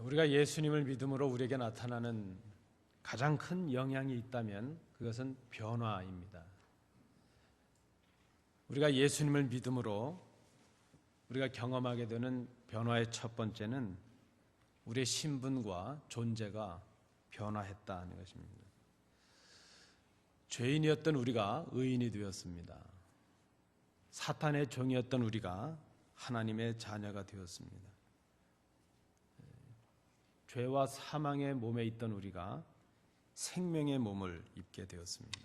우리가 예수님을 믿음으로 우리에게 나타나는 가장 큰 영향이 있다면 그것은 변화입니다. 우리가 예수님을 믿음으로 우리가 경험하게 되는 변화의 첫 번째는 우리의 신분과 존재가 변화했다는 것입니다. 죄인이었던 우리가 의인이 되었습니다. 사탄의 종이었던 우리가 하나님의 자녀가 되었습니다. 죄와 사망의 몸에 있던 우리가 생명의 몸을 입게 되었습니다.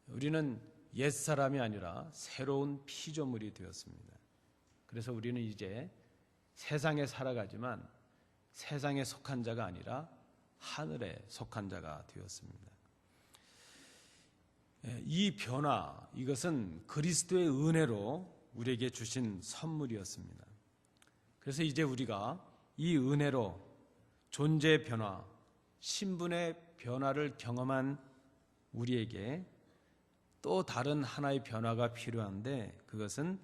우리는 옛사람이 아니라 새로운 피조물이 되었습니다. 그래서 우리는 이제 세상에 살아가지만 세상에 속한 자가 아니라 하늘에 속한 자가 되었습니다. 이 변화, 이것은 그리스도의 은혜로 우리에게 주신 선물이었습니다. 그래서 이제 우리가 이 은혜로 존재의 변화, 신분의 변화를 경험한 우리에게 또 다른 하나의 변화가 필요한데 그것은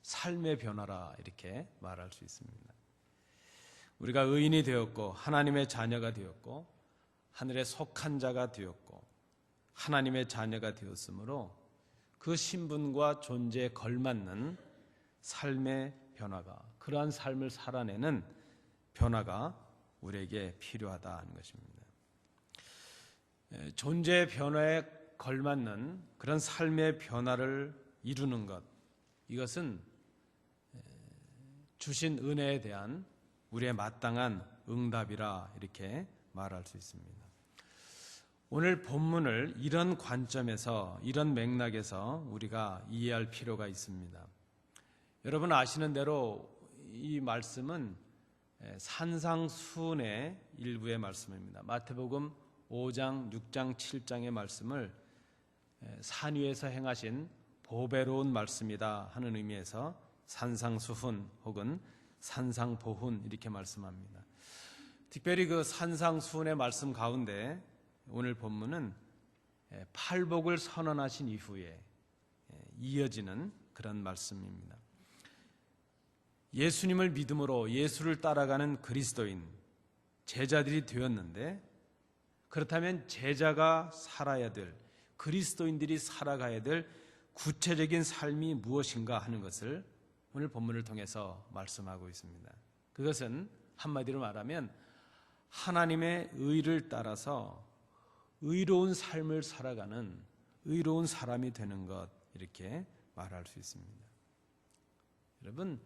삶의 변화라 이렇게 말할 수 있습니다. 우리가 의인이 되었고 하나님의 자녀가 되었고 하늘에 속한 자가 되었고 하나님의 자녀가 되었으므로 그 신분과 존재에 걸맞는 삶의 변화가, 그러한 삶을 살아내는 변화가 우리에게 필요하다는 것입니다. 존재의 변화에 걸맞는 그런 삶의 변화를 이루는 것, 이것은 주신 은혜에 대한 우리의 마땅한 응답이라 이렇게 말할 수 있습니다. 오늘 본문을 이런 관점에서, 이런 맥락에서 우리가 이해할 필요가 있습니다. 여러분 아시는 대로 이 말씀은 산상수훈의 일부의 말씀입니다. 마태복음 5장, 6장, 7장의 말씀을 산 위에서 행하신 보배로운 말씀이다 하는 의미에서 산상수훈 혹은 산상보훈 이렇게 말씀합니다. 특별히 그 산상수훈의 말씀 가운데 오늘 본문은 팔복을 선언하신 이후에 이어지는 그런 말씀입니다. 예수님을 믿음으로 예수를 따라가는 그리스도인, 제자들이 되었는데 그렇다면 제자가 살아야 될, 그리스도인들이 살아가야 될 구체적인 삶이 무엇인가 하는 것을 오늘 본문을 통해서 말씀하고 있습니다. 그것은 한마디로 말하면 하나님의 의를 따라서 의로운 삶을 살아가는 의로운 사람이 되는 것, 이렇게 말할 수 있습니다. 여러분,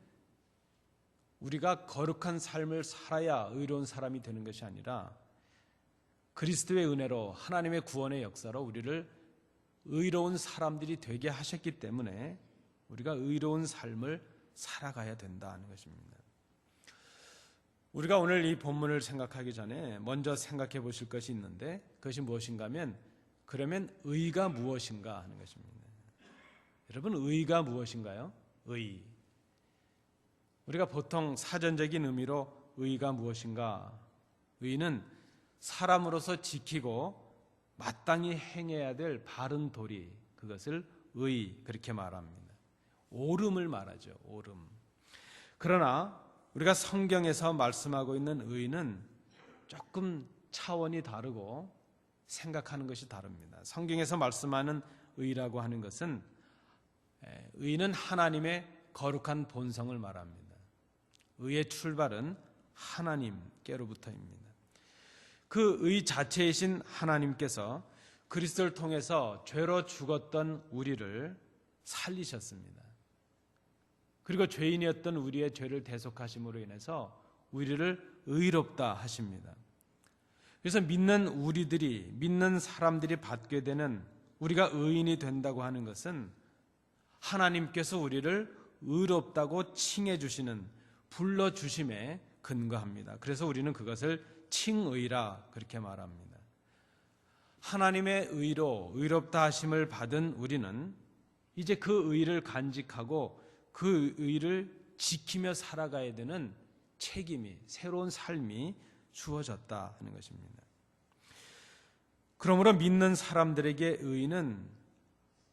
우리가 거룩한 삶을 살아야 의로운 사람이 되는 것이 아니라 그리스도의 은혜로 하나님의 구원의 역사로 우리를 의로운 사람들이 되게 하셨기 때문에 우리가 의로운 삶을 살아가야 된다는 것입니다. 우리가 오늘 이 본문을 생각하기 전에 먼저 생각해 보실 것이 있는데 그것이 무엇인가 하면, 그러면 의가 무엇인가 하는 것입니다. 여러분, 의가 무엇인가요? 의. 우리가 보통 사전적인 의미로 의가 무엇인가, 의는 사람으로서 지키고 마땅히 행해야 될 바른 도리, 그것을 의, 그렇게 말합니다. 옳음을 말하죠. 옳음. 그러나 우리가 성경에서 말씀하고 있는 의는 조금 차원이 다르고 생각하는 것이 다릅니다. 성경에서 말씀하는 의라고 하는 것은, 의는 하나님의 거룩한 본성을 말합니다. 의의 출발은 하나님께로부터입니다. 그 의 자체이신 하나님께서 그리스도를 통해서 죄로 죽었던 우리를 살리셨습니다. 그리고 죄인이었던 우리의 죄를 대속하심으로 인해서 우리를 의롭다 하십니다. 그래서 믿는 우리들이, 믿는 사람들이 받게 되는, 우리가 의인이 된다고 하는 것은 하나님께서 우리를 의롭다고 칭해 주시는, 불러주심에 근거합니다. 그래서 우리는 그것을 칭의라 그렇게 말합니다. 하나님의 의로 의롭다 하심을 받은 우리는 이제 그 의를 간직하고 그 의를 지키며 살아가야 되는 책임이, 새로운 삶이 주어졌다 하는 것입니다. 그러므로 믿는 사람들에게 의는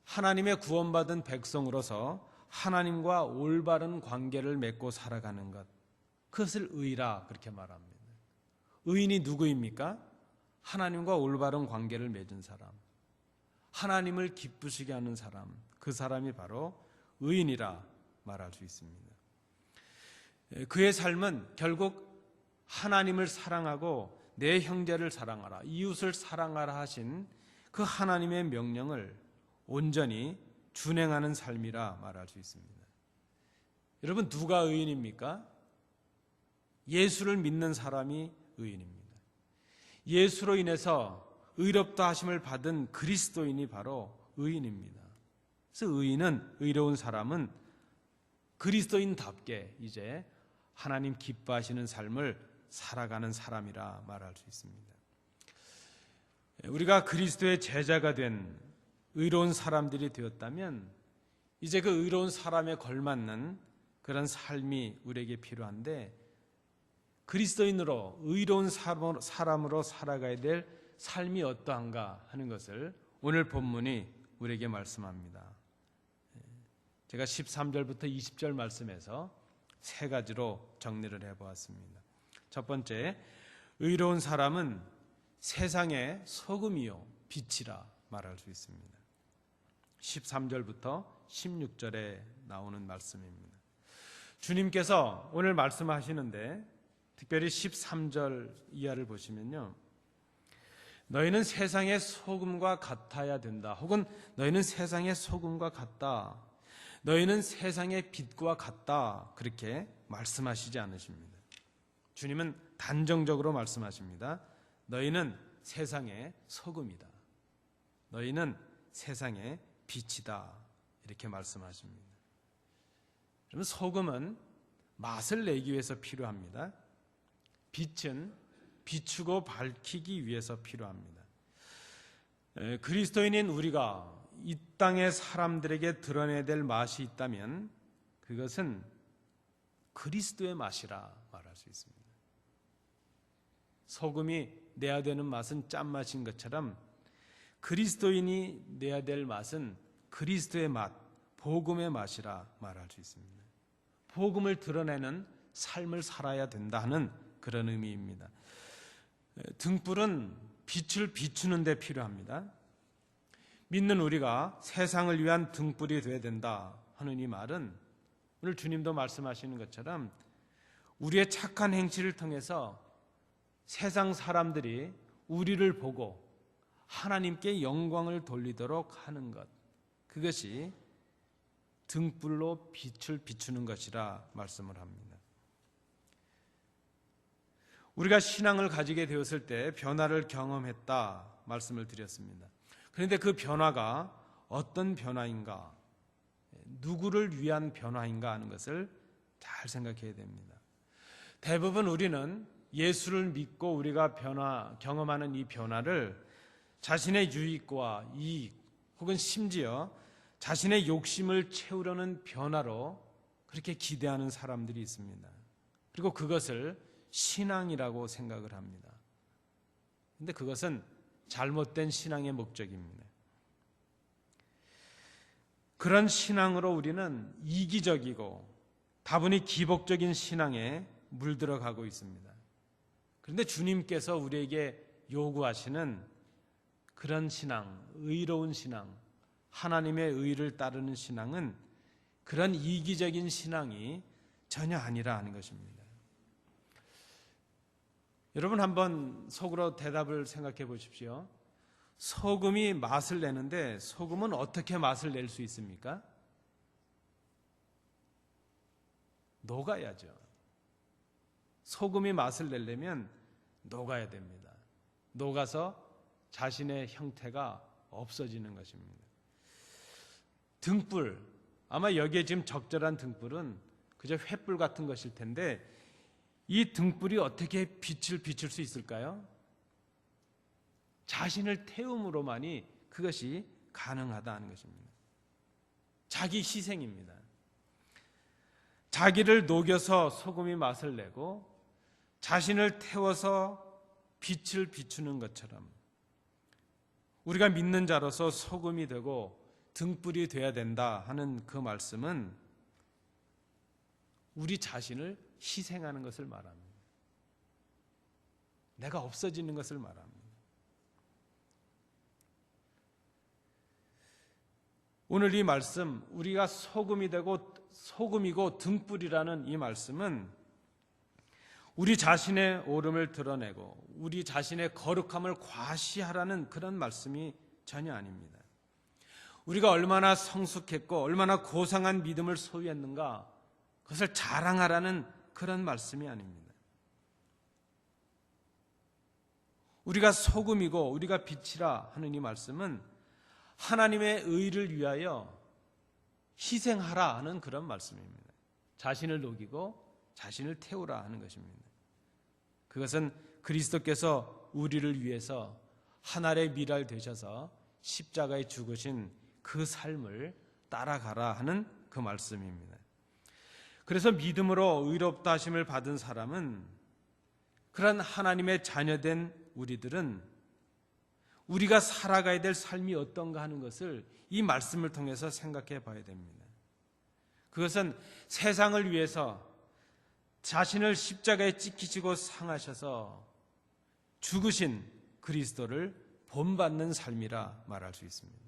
하나님의 구원받은 백성으로서 하나님과 올바른 관계를 맺고 살아가는 것, 그것을 의라 그렇게 말합니다. 의인이 누구입니까? 하나님과 올바른 관계를 맺은 사람, 하나님을 기쁘시게 하는 사람, 그 사람이 바로 의인이라 말할 수 있습니다. 그의 삶은 결국 하나님을 사랑하고 내 형제를 사랑하라, 이웃을 사랑하라 하신 그 하나님의 명령을 온전히 준행하는 삶이라 말할 수 있습니다. 여러분, 누가 의인입니까? 예수를 믿는 사람이 의인입니다. 예수로 인해서 의롭다 하심을 받은 그리스도인이 바로 의인입니다. 그래서 의인은, 의로운 사람은 그리스도인답게 이제 하나님 기뻐하시는 삶을 살아가는 사람이라 말할 수 있습니다. 우리가 그리스도의 제자가 된 의로운 사람들이 되었다면 이제 그 의로운 사람에 걸맞는 그런 삶이 우리에게 필요한데, 그리스도인으로 의로운 사람으로 살아가야 될 삶이 어떠한가 하는 것을 오늘 본문이 우리에게 말씀합니다. 제가 13절부터 20절 말씀에서 세 가지로 정리를 해보았습니다. 첫 번째, 의로운 사람은 세상의 소금이요 빛이라 말할 수 있습니다. 13절부터 16절에 나오는 말씀입니다. 주님께서 오늘 말씀하시는데 특별히 13절 이하를 보시면요, 너희는 세상의 소금과 같아야 된다, 혹은 너희는 세상의 소금과 같다, 너희는 세상의 빛과 같다, 그렇게 말씀하시지 않으십니다. 주님은 단정적으로 말씀하십니다. 너희는 세상의 소금이다, 너희는 세상의 빛이다, 이렇게 말씀하십니다. 그러면 소금은 맛을 내기 위해서 필요합니다. 빛은 비추고 밝히기 위해서 필요합니다. 그리스도인인 우리가 이 땅의 사람들에게 드러내야 될 맛이 있다면 그것은 그리스도의 맛이라 말할 수 있습니다. 소금이 내야 되는 맛은 짠맛인 것처럼 그리스도인이 내야 될 맛은 그리스도의 맛, 복음의 맛이라 말할 수 있습니다. 복음을 드러내는 삶을 살아야 된다 하는 그런 의미입니다. 등불은 빛을 비추는 데 필요합니다. 믿는 우리가 세상을 위한 등불이 되어야 된다 하는 이 말은 오늘 주님도 말씀하시는 것처럼 우리의 착한 행실을 통해서 세상 사람들이 우리를 보고 하나님께 영광을 돌리도록 하는 것, 그것이 등불로 빛을 비추는 것이라 말씀을 합니다. 우리가 신앙을 가지게 되었을 때 변화를 경험했다 말씀을 드렸습니다. 그런데 그 변화가 어떤 변화인가, 누구를 위한 변화인가 하는 것을 잘 생각해야 됩니다. 대부분 우리는 예수를 믿고 우리가 경험하는 이 변화를 자신의 유익과 이익, 혹은 심지어 자신의 욕심을 채우려는 변화로 그렇게 기대하는 사람들이 있습니다. 그리고 그것을 신앙이라고 생각을 합니다. 그런데 그것은 잘못된 신앙의 목적입니다. 그런 신앙으로 우리는 이기적이고 다분히 기복적인 신앙에 물들어가고 있습니다. 그런데 주님께서 우리에게 요구하시는 그런 신앙, 의로운 신앙, 하나님의 의를 따르는 신앙은 그런 이기적인 신앙이 전혀 아니라 하는 것입니다. 여러분, 한번 속으로 대답을 생각해 보십시오. 소금이 맛을 내는데 소금은 어떻게 맛을 낼 수 있습니까? 녹아야죠. 소금이 맛을 내려면 녹아야 됩니다. 녹아서 자신의 형태가 없어지는 것입니다. 등불, 아마 여기에 지금 적절한 등불은 그저 횃불 같은 것일 텐데 이 등불이 어떻게 빛을 비출 수 있을까요? 자신을 태움으로만이 그것이 가능하다 하는 것입니다. 자기 희생입니다. 자기를 녹여서 소금이 맛을 내고 자신을 태워서 빛을 비추는 것처럼 우리가 믿는 자로서 소금이 되고 등불이 되어야 된다 하는 그 말씀은 우리 자신을 희생하는 것을 말합니다. 내가 없어지는 것을 말합니다. 오늘 이 말씀, 우리가 소금이고 등불이라는 이 말씀은 우리 자신의 오름을 드러내고 우리 자신의 거룩함을 과시하라는 그런 말씀이 전혀 아닙니다. 우리가 얼마나 성숙했고 얼마나 고상한 믿음을 소유했는가, 그것을 자랑하라는 그런 말씀이 아닙니다. 우리가 소금이고 우리가 빛이라 하는 이 말씀은 하나님의 의를 위하여 희생하라 하는 그런 말씀입니다. 자신을 녹이고 자신을 태우라 하는 것입니다. 그것은 그리스도께서 우리를 위해서 하늘의 미랄 되셔서 십자가에 죽으신 그 삶을 따라가라 하는 그 말씀입니다. 그래서 믿음으로 의롭다 하심을 받은 사람은, 그런 하나님의 자녀된 우리들은 우리가 살아가야 될 삶이 어떤가 하는 것을 이 말씀을 통해서 생각해 봐야 됩니다. 그것은 세상을 위해서 자신을 십자가에 찍히시고 상하셔서 죽으신 그리스도를 본받는 삶이라 말할 수 있습니다.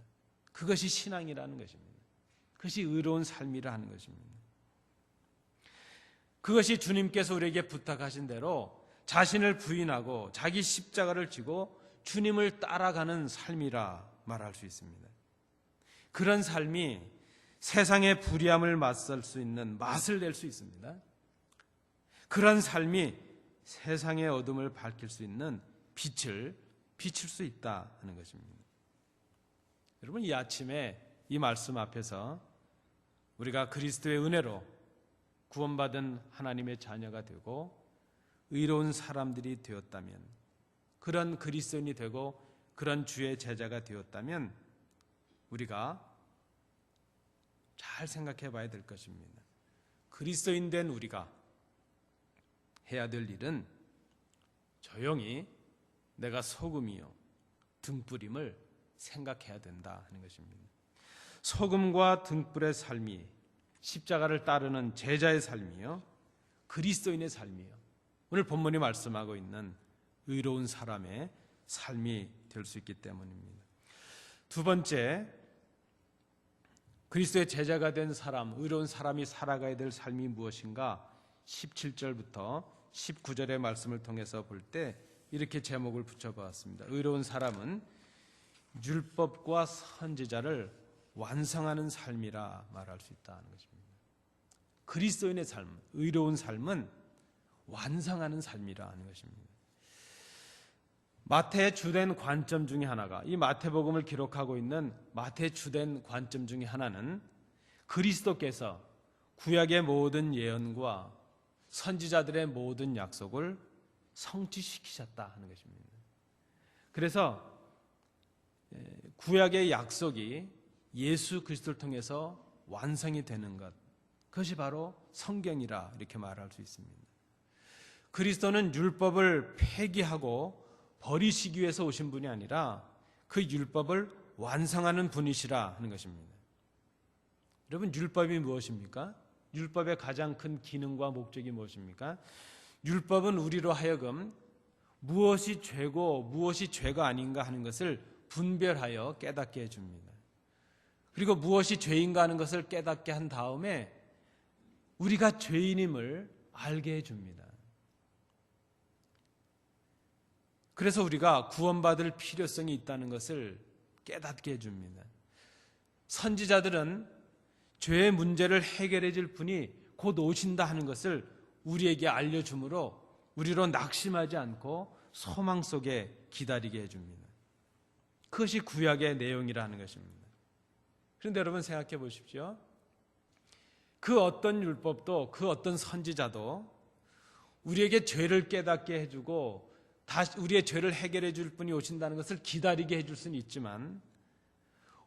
그것이 신앙이라는 것입니다. 그것이 의로운 삶이라 하는 것입니다. 그것이 주님께서 우리에게 부탁하신 대로 자신을 부인하고 자기 십자가를 지고 주님을 따라가는 삶이라 말할 수 있습니다. 그런 삶이 세상의 불의함을 맞설 수 있는 맛을 낼 수 있습니다. 그런 삶이 세상의 어둠을 밝힐 수 있는 빛을 비출 수 있다 하는 것입니다. 여러분, 이 아침에 이 말씀 앞에서 우리가 그리스도의 은혜로 구원받은 하나님의 자녀가 되고 의로운 사람들이 되었다면, 그런 그리스도인이 되고 그런 주의 제자가 되었다면 우리가 잘 생각해 봐야 될 것입니다. 그리스도인 된 우리가 해야 될 일은 조용히 내가 소금이요 등불임을 생각해야 된다 하는 것입니다. 소금과 등불의 삶이 십자가를 따르는 제자의 삶이요 그리스도인의 삶이요, 오늘 본문이 말씀하고 있는 의로운 사람의 삶이 될 수 있기 때문입니다. 두 번째, 그리스도의 제자가 된 사람, 의로운 사람이 살아가야 될 삶이 무엇인가? 17절부터 19절의 말씀을 통해서 볼 때 이렇게 제목을 붙여보았습니다. 의로운 사람은 율법과 선지자를 완성하는 삶이라 말할 수 있다는 것입니다. 그리스도인의 삶, 의로운 삶은 완성하는 삶이라 하는 것입니다. 마태의 주된 관점 중에 하나가, 이 마태복음을 기록하고 있는 마태의 주된 관점 중에 하나는 그리스도께서 구약의 모든 예언과 선지자들의 모든 약속을 성취시키셨다 하는 것입니다. 그래서 구약의 약속이 예수 그리스도를 통해서 완성이 되는 것, 그것이 바로 성경이라 이렇게 말할 수 있습니다. 그리스도는 율법을 폐기하고 버리시기 위해서 오신 분이 아니라 그 율법을 완성하는 분이시라 하는 것입니다. 여러분, 율법이 무엇입니까? 율법의 가장 큰 기능과 목적이 무엇입니까? 율법은 우리로 하여금 무엇이 죄고 무엇이 죄가 아닌가 하는 것을 분별하여 깨닫게 해줍니다. 그리고 무엇이 죄인가 하는 것을 깨닫게 한 다음에 우리가 죄인임을 알게 해줍니다. 그래서 우리가 구원받을 필요성이 있다는 것을 깨닫게 해줍니다. 선지자들은 죄의 문제를 해결해 줄 분이 곧 오신다 하는 것을 우리에게 알려주므로 우리로 낙심하지 않고 소망 속에 기다리게 해줍니다. 그것이 구약의 내용이라 하는 것입니다. 그런데 여러분 생각해 보십시오. 그 어떤 율법도 그 어떤 선지자도 우리에게 죄를 깨닫게 해주고 다시 우리의 죄를 해결해 줄 분이 오신다는 것을 기다리게 해줄 수는 있지만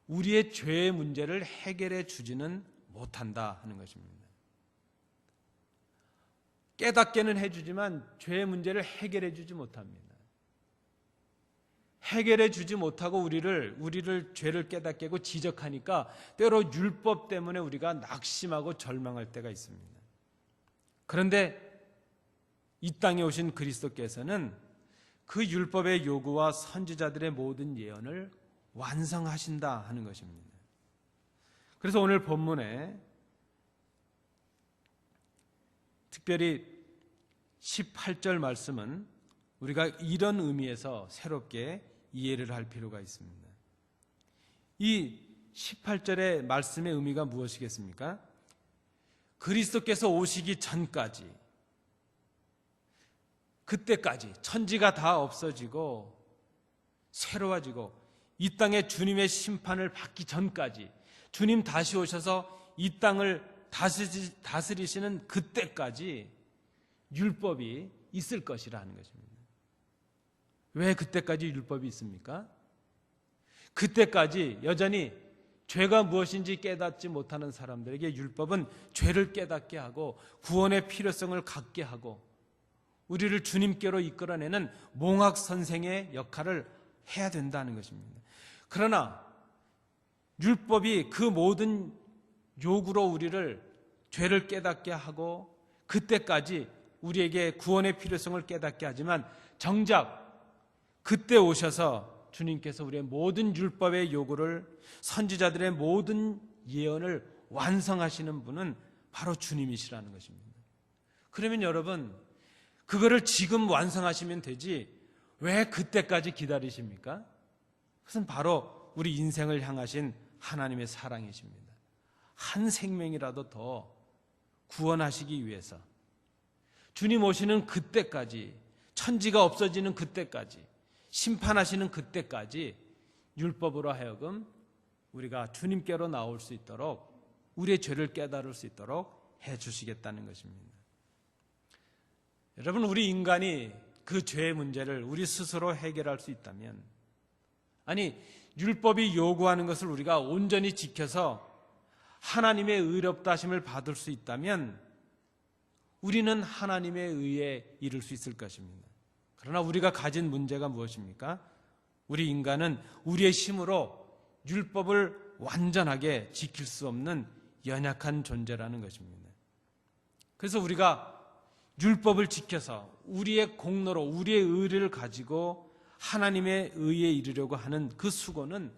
우리의 죄의 문제를 해결해 주지는 못한다 하는 것입니다. 깨닫게는 해주지만 죄의 문제를 해결해 주지 못합니다. 해결해 주지 못하고 우리를 죄를 깨닫게 하고 지적하니까 때로 율법 때문에 우리가 낙심하고 절망할 때가 있습니다. 그런데 이 땅에 오신 그리스도께서는 그 율법의 요구와 선지자들의 모든 예언을 완성하신다 하는 것입니다. 그래서 오늘 본문에 특별히 18절 말씀은 우리가 이런 의미에서 새롭게 이해를 할 필요가 있습니다. 이 18절의 말씀의 의미가 무엇이겠습니까? 그리스도께서 오시기 전까지, 그때까지 천지가 다 없어지고 새로워지고 이 땅에 주님의 심판을 받기 전까지, 주님 다시 오셔서 이 땅을 다스리시는 그때까지 율법이 있을 것이라는 것입니다. 왜 그때까지 율법이 있습니까? 그때까지 여전히 죄가 무엇인지 깨닫지 못하는 사람들에게 율법은 죄를 깨닫게 하고 구원의 필요성을 갖게 하고 우리를 주님께로 이끌어내는 몽학 선생의 역할을 해야 된다는 것입니다. 그러나 율법이 그 모든 요구로 우리를 죄를 깨닫게 하고 그때까지 우리에게 구원의 필요성을 깨닫게 하지만 정작 그때 오셔서 주님께서 우리의 모든 율법의 요구를, 선지자들의 모든 예언을 완성하시는 분은 바로 주님이시라는 것입니다. 그러면 여러분, 그거를 지금 완성하시면 되지 왜 그때까지 기다리십니까? 그것은 바로 우리 인생을 향하신 하나님의 사랑이십니다. 한 생명이라도 더 구원하시기 위해서 주님 오시는 그때까지, 천지가 없어지는 그때까지, 심판하시는 그때까지 율법으로 하여금 우리가 주님께로 나올 수 있도록, 우리의 죄를 깨달을 수 있도록 해주시겠다는 것입니다. 여러분, 우리 인간이 그 죄의 문제를 우리 스스로 해결할 수 있다면, 아니 율법이 요구하는 것을 우리가 온전히 지켜서 하나님의 의롭다 하심을 받을 수 있다면 우리는 하나님의 의에 이를 수 있을 것입니다. 그러나 우리가 가진 문제가 무엇입니까? 우리 인간은 우리의 힘으로 율법을 완전하게 지킬 수 없는 연약한 존재라는 것입니다. 그래서 우리가 율법을 지켜서 우리의 공로로 우리의 의를 가지고 하나님의 의에 이르려고 하는 그 수고는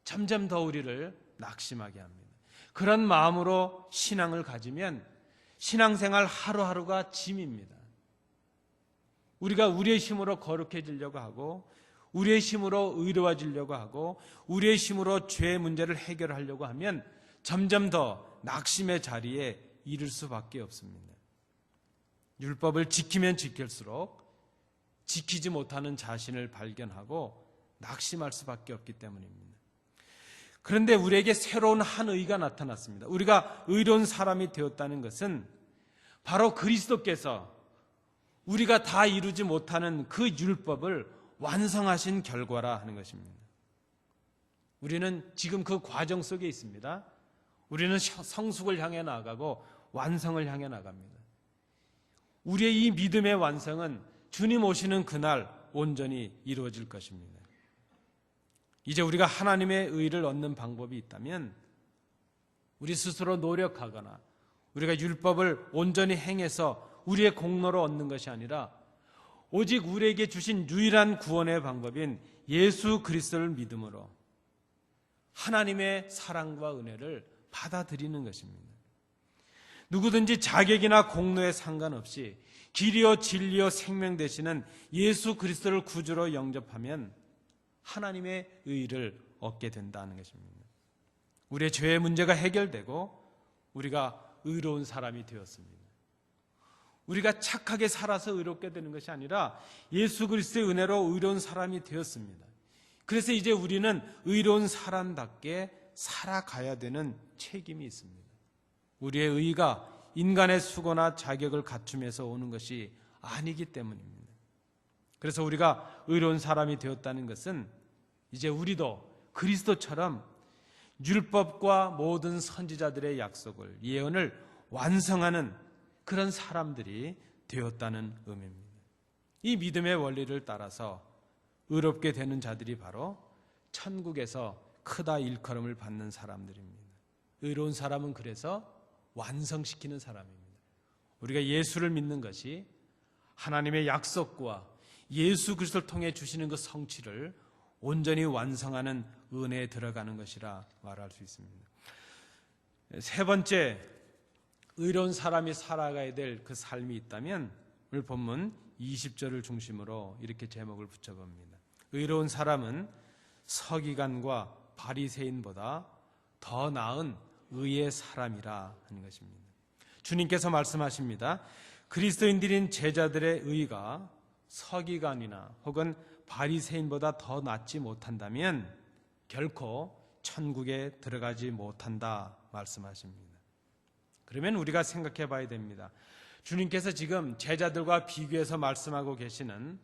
점점 더 우리를 낙심하게 합니다. 그런 마음으로 신앙을 가지면 신앙생활 하루하루가 짐입니다. 우리가 우리의 힘으로 거룩해지려고 하고 우리의 힘으로 의로워지려고 하고 우리의 힘으로 죄의 문제를 해결하려고 하면 점점 더 낙심의 자리에 이를 수밖에 없습니다. 율법을 지키면 지킬수록 지키지 못하는 자신을 발견하고 낙심할 수밖에 없기 때문입니다. 그런데 우리에게 새로운 한 의가 나타났습니다. 우리가 의로운 사람이 되었다는 것은 바로 그리스도께서 우리가 다 이루지 못하는 그 율법을 완성하신 결과라 하는 것입니다. 우리는 지금 그 과정 속에 있습니다. 우리는 성숙을 향해 나아가고 완성을 향해 나갑니다. 우리의 이 믿음의 완성은 주님 오시는 그날 온전히 이루어질 것입니다. 이제 우리가 하나님의 의를 얻는 방법이 있다면 우리 스스로 노력하거나 우리가 율법을 온전히 행해서 우리의 공로로 얻는 것이 아니라 오직 우리에게 주신 유일한 구원의 방법인 예수 그리스도를 믿음으로 하나님의 사랑과 은혜를 받아들이는 것입니다. 누구든지 자격이나 공로에 상관없이 길이요 진리요 생명 되시는 예수 그리스도를 구주로 영접하면 하나님의 의를 얻게 된다는 것입니다. 우리의 죄의 문제가 해결되고 우리가 의로운 사람이 되었습니다. 우리가 착하게 살아서 의롭게 되는 것이 아니라 예수 그리스도의 은혜로 의로운 사람이 되었습니다. 그래서 이제 우리는 의로운 사람답게 살아가야 되는 책임이 있습니다. 우리의 의가 인간의 수고나 자격을 갖춤에서 오는 것이 아니기 때문입니다. 그래서 우리가 의로운 사람이 되었다는 것은 이제 우리도 그리스도처럼 율법과 모든 선지자들의 약속을, 예언을 완성하는 그런 사람들이 되었다는 의미입니다. 이 믿음의 원리를 따라서 의롭게 되는 자들이 바로 천국에서 크다 일컬음을 받는 사람들입니다. 의로운 사람은 그래서 완성시키는 사람입니다. 우리가 예수를 믿는 것이 하나님의 약속과 예수 그리스도를 통해 주시는 그 성취를 온전히 완성하는 은혜에 들어가는 것이라 말할 수 있습니다. 세 번째, 의로운 사람이 살아가야 될 그 삶이 있다면 오늘 본문 20절을 중심으로 이렇게 제목을 붙여봅니다. 의로운 사람은 서기관과 바리새인보다 더 나은 의의 사람이라 하는 것입니다. 주님께서 말씀하십니다. 그리스도인들인 제자들의 의가 서기관이나 혹은 바리새인보다 더 낫지 못한다면 결코 천국에 들어가지 못한다 말씀하십니다. 그러면 우리가 생각해 봐야 됩니다. 주님께서 지금 제자들과 비교해서 말씀하고 계시는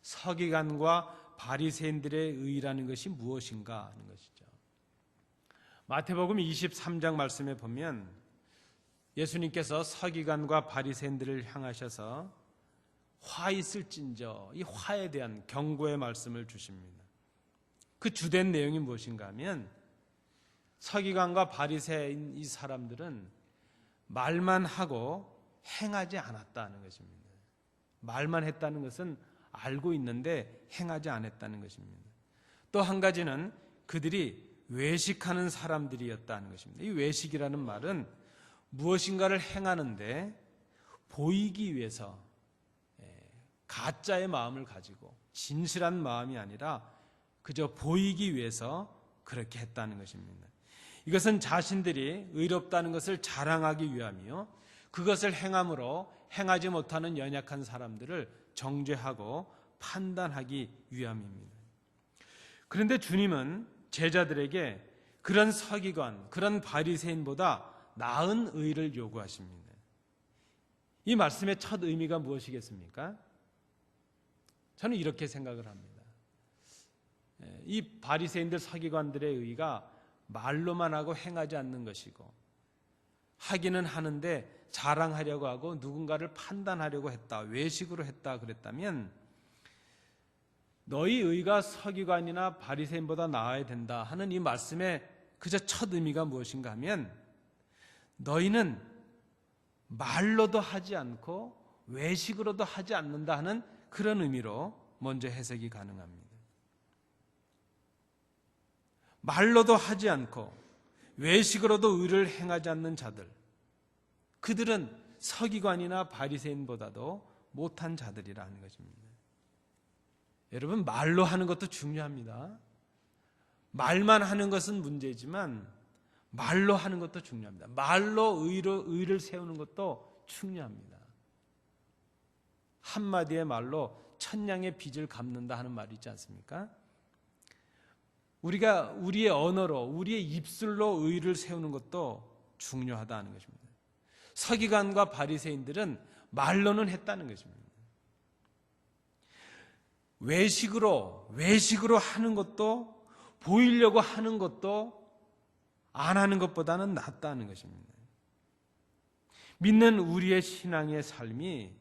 서기관과 바리새인들의 의라는 것이 무엇인가 하는 것이죠. 마태복음 23장 말씀에 보면 예수님께서 서기관과 바리새인들을 향하셔서 화 있을진저, 이 화에 대한 경고의 말씀을 주십니다. 그 주된 내용이 무엇인가 하면 서기관과 바리새인 이 사람들은 말만 하고 행하지 않았다는 것입니다. 말만 했다는 것은 알고 있는데 행하지 않았다는 것입니다. 또 한 가지는 그들이 외식하는 사람들이었다는 것입니다. 이 외식이라는 말은 무엇인가를 행하는데 보이기 위해서 가짜의 마음을 가지고 진실한 마음이 아니라 그저 보이기 위해서 그렇게 했다는 것입니다. 이것은 자신들이 의롭다는 것을 자랑하기 위함이요, 그것을 행함으로 행하지 못하는 연약한 사람들을 정죄하고 판단하기 위함입니다. 그런데 주님은 제자들에게 그런 서기관, 그런 바리새인보다 나은 의를 요구하십니다. 이 말씀의 첫 의미가 무엇이겠습니까? 저는 이렇게 생각을 합니다. 이 바리새인들 서기관들의 의가 말로만 하고 행하지 않는 것이고, 하기는 하는데 자랑하려고 하고 누군가를 판단하려고 했다, 외식으로 했다 그랬다면 너희 의가 서기관이나 바리새인보다 나아야 된다 하는 이 말씀의 그저 첫 의미가 무엇인가 하면 너희는 말로도 하지 않고 외식으로도 하지 않는다 하는 그런 의미로 먼저 해석이 가능합니다. 말로도 하지 않고 외식으로도 의를 행하지 않는 자들, 그들은 서기관이나 바리새인보다도 못한 자들이라는 것입니다. 여러분, 말로 하는 것도 중요합니다. 말만 하는 것은 문제지만 말로 하는 것도 중요합니다. 말로 의를 세우는 것도 중요합니다. 한마디의 말로 천냥의 빚을 갚는다 하는 말이 있지 않습니까? 우리가 우리의 언어로, 우리의 입술로 의를 세우는 것도 중요하다는 것입니다. 서기관과 바리새인들은 말로는 했다는 것입니다. 외식으로 하는 것도, 보이려고 하는 것도 안 하는 것보다는 낫다는 것입니다. 믿는 우리의 신앙의 삶이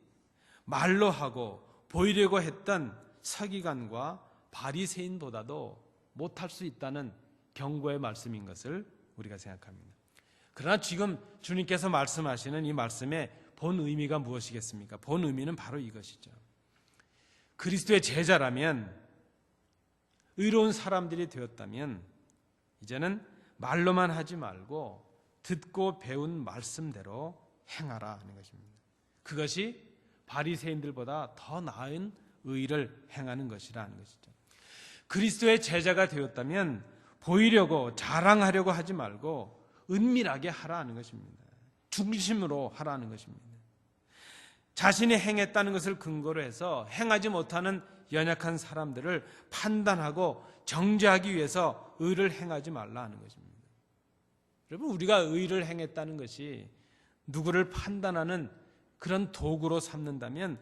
말로 하고 보이려고 했던 서기관과 바리새인보다도 못할 수 있다는 경고의 말씀인 것을 우리가 생각합니다. 그러나 지금 주님께서 말씀하시는 이 말씀의 본 의미가 무엇이겠습니까? 본 의미는 바로 이것이죠. 그리스도의 제자라면, 의로운 사람들이 되었다면 이제는 말로만 하지 말고 듣고 배운 말씀대로 행하라 하는 것입니다. 그것이 바리새인들보다 더 나은 의를 행하는 것이라는 것이죠. 그리스도의 제자가 되었다면 보이려고 자랑하려고 하지 말고 은밀하게 하라는 것입니다. 중심으로 하라는 것입니다. 자신이 행했다는 것을 근거로 해서 행하지 못하는 연약한 사람들을 판단하고 정죄하기 위해서 의를 행하지 말라는 것입니다. 여러분, 우리가 의를 행했다는 것이 누구를 판단하는 그런 도구로 삼는다면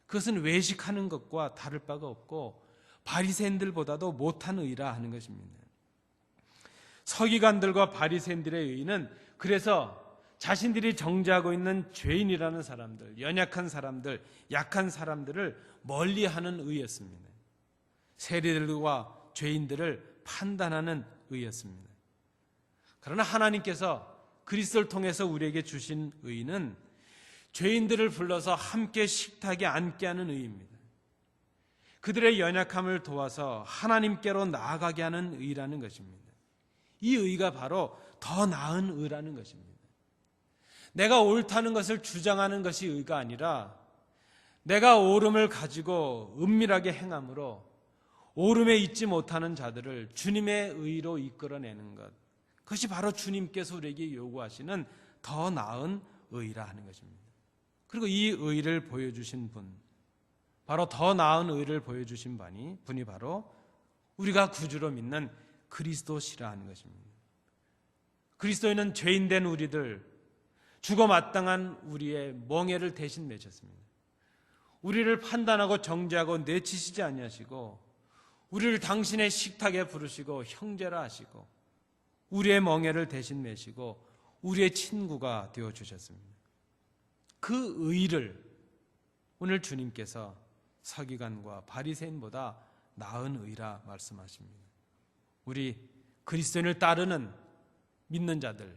그것은 외식하는 것과 다를 바가 없고 바리새인들보다도 못한 의라 하는 것입니다. 서기관들과 바리새인들의 의는 그래서 자신들이 정죄하고 있는 죄인이라는 사람들, 연약한 사람들, 약한 사람들을 멀리하는 의였습니다. 세리들과 죄인들을 판단하는 의였습니다. 그러나 하나님께서 그리스도를 통해서 우리에게 주신 의는 죄인들을 불러서 함께 식탁에 앉게 하는 의입니다. 그들의 연약함을 도와서 하나님께로 나아가게 하는 의라는 것입니다. 이 의가 바로 더 나은 의라는 것입니다. 내가 옳다는 것을 주장하는 것이 의가 아니라 내가 옳음을 가지고 은밀하게 행함으로 옳음에 있지 못하는 자들을 주님의 의로 이끌어내는 것, 그것이 바로 주님께서 우리에게 요구하시는 더 나은 의라 하는 것입니다. 그리고 이 의를 보여주신 분, 바로 더 나은 의를 보여주신 분이 바로 우리가 구주로 믿는 그리스도시라 하는 것입니다. 그리스도인은 죄인된 우리들, 죽어 마땅한 우리의 멍에를 대신 매셨습니다. 우리를 판단하고 정죄하고 내치시지 아니하시고 우리를 당신의 식탁에 부르시고 형제라 하시고 우리의 멍에를 대신 매시고 우리의 친구가 되어주셨습니다. 그 의를 오늘 주님께서 서기관과 바리새인보다 나은 의라 말씀하십니다. 우리 그리스도인을 따르는 믿는 자들,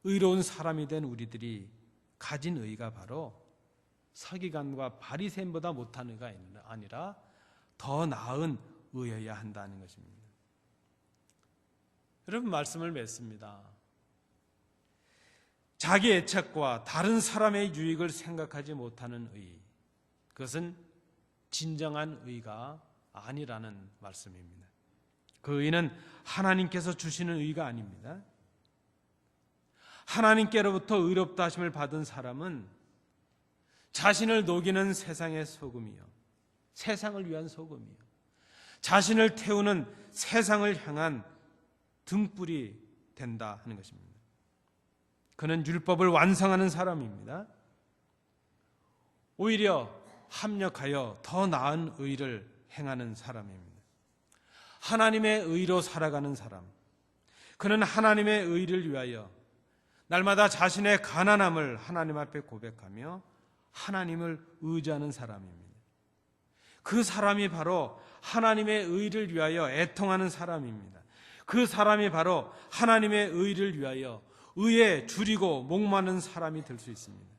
의로운 사람이 된 우리들이 가진 의가 바로 서기관과 바리새인보다 못한 의가 아니라 더 나은 의여야 한다는 것입니다. 여러분, 말씀을 맺습니다. 자기 애착과 다른 사람의 유익을 생각하지 못하는 의, 그것은 진정한 의가 아니라는 말씀입니다. 그 의는 하나님께서 주시는 의가 아닙니다. 하나님께로부터 의롭다 하심을 받은 사람은 자신을 녹이는 세상의 소금이요, 세상을 위한 소금이요, 자신을 태우는 세상을 향한 등불이 된다 하는 것입니다. 그는 율법을 완성하는 사람입니다. 오히려 합력하여 더 나은 의를 행하는 사람입니다. 하나님의 의로 살아가는 사람, 그는 하나님의 의를 위하여 날마다 자신의 가난함을 하나님 앞에 고백하며 하나님을 의지하는 사람입니다. 그 사람이 바로 하나님의 의를 위하여 애통하는 사람입니다. 그 사람이 바로 하나님의 의를 위하여 의에 줄이고 목마른 사람이 될 수 있습니다.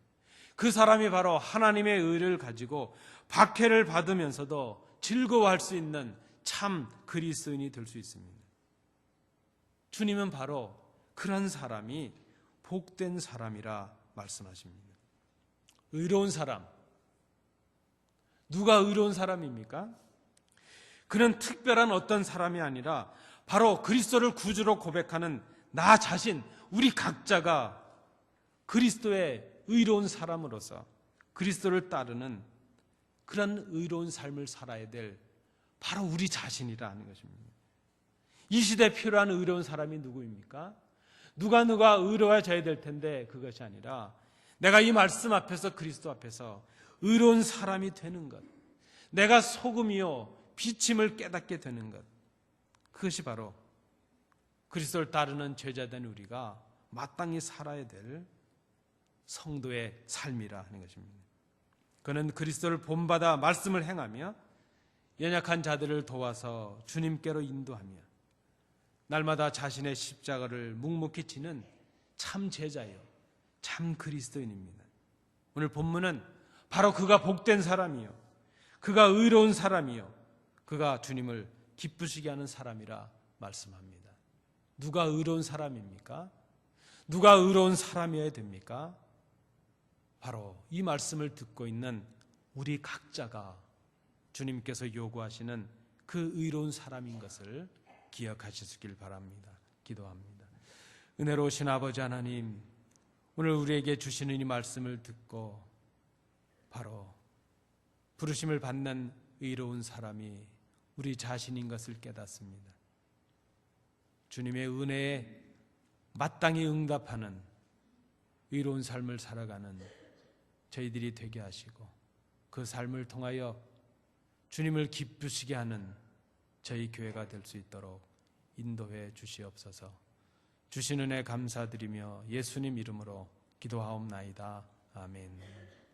그 사람이 바로 하나님의 의를 가지고 박해를 받으면서도 즐거워할 수 있는 참 그리스도인이 될 수 있습니다. 주님은 바로 그런 사람이 복된 사람이라 말씀하십니다. 의로운 사람, 누가 의로운 사람입니까? 그는 특별한 어떤 사람이 아니라 바로 그리스도를 구주로 고백하는 나 자신, 우리 각자가 그리스도의 의로운 사람으로서 그리스도를 따르는 그런 의로운 삶을 살아야 될 바로 우리 자신이라 하는 것입니다. 이 시대에 필요한 의로운 사람이 누구입니까? 누가 의로워져야 될 텐데 그것이 아니라 내가 이 말씀 앞에서 그리스도 앞에서 의로운 사람이 되는 것, 내가 소금이요 비침을 깨닫게 되는 것, 그것이 바로 그리스도를 따르는 제자된 우리가 마땅히 살아야 될 성도의 삶이라 하는 것입니다. 그는 그리스도를 본받아 말씀을 행하며 연약한 자들을 도와서 주님께로 인도하며 날마다 자신의 십자가를 묵묵히 지는 참 제자요, 참 그리스도인입니다. 오늘 본문은 바로 그가 복된 사람이요, 그가 의로운 사람이요, 그가 주님을 기쁘시게 하는 사람이라 말씀합니다. 누가 의로운 사람입니까? 누가 의로운 사람이어야 됩니까? 바로 이 말씀을 듣고 있는 우리 각자가 주님께서 요구하시는 그 의로운 사람인 것을 기억하시길 바랍니다. 기도합니다. 은혜로우신 아버지 하나님, 오늘 우리에게 주시는 이 말씀을 듣고 바로 부르심을 받는 의로운 사람이 우리 자신인 것을 깨닫습니다. 주님의 은혜에 마땅히 응답하는 의로운 삶을 살아가는 저희들이 되게 하시고 그 삶을 통하여 주님을 기쁘시게 하는 저희 교회가 될 수 있도록 인도해 주시옵소서. 주신 은혜 감사드리며 예수님 이름으로 기도하옵나이다. 아멘.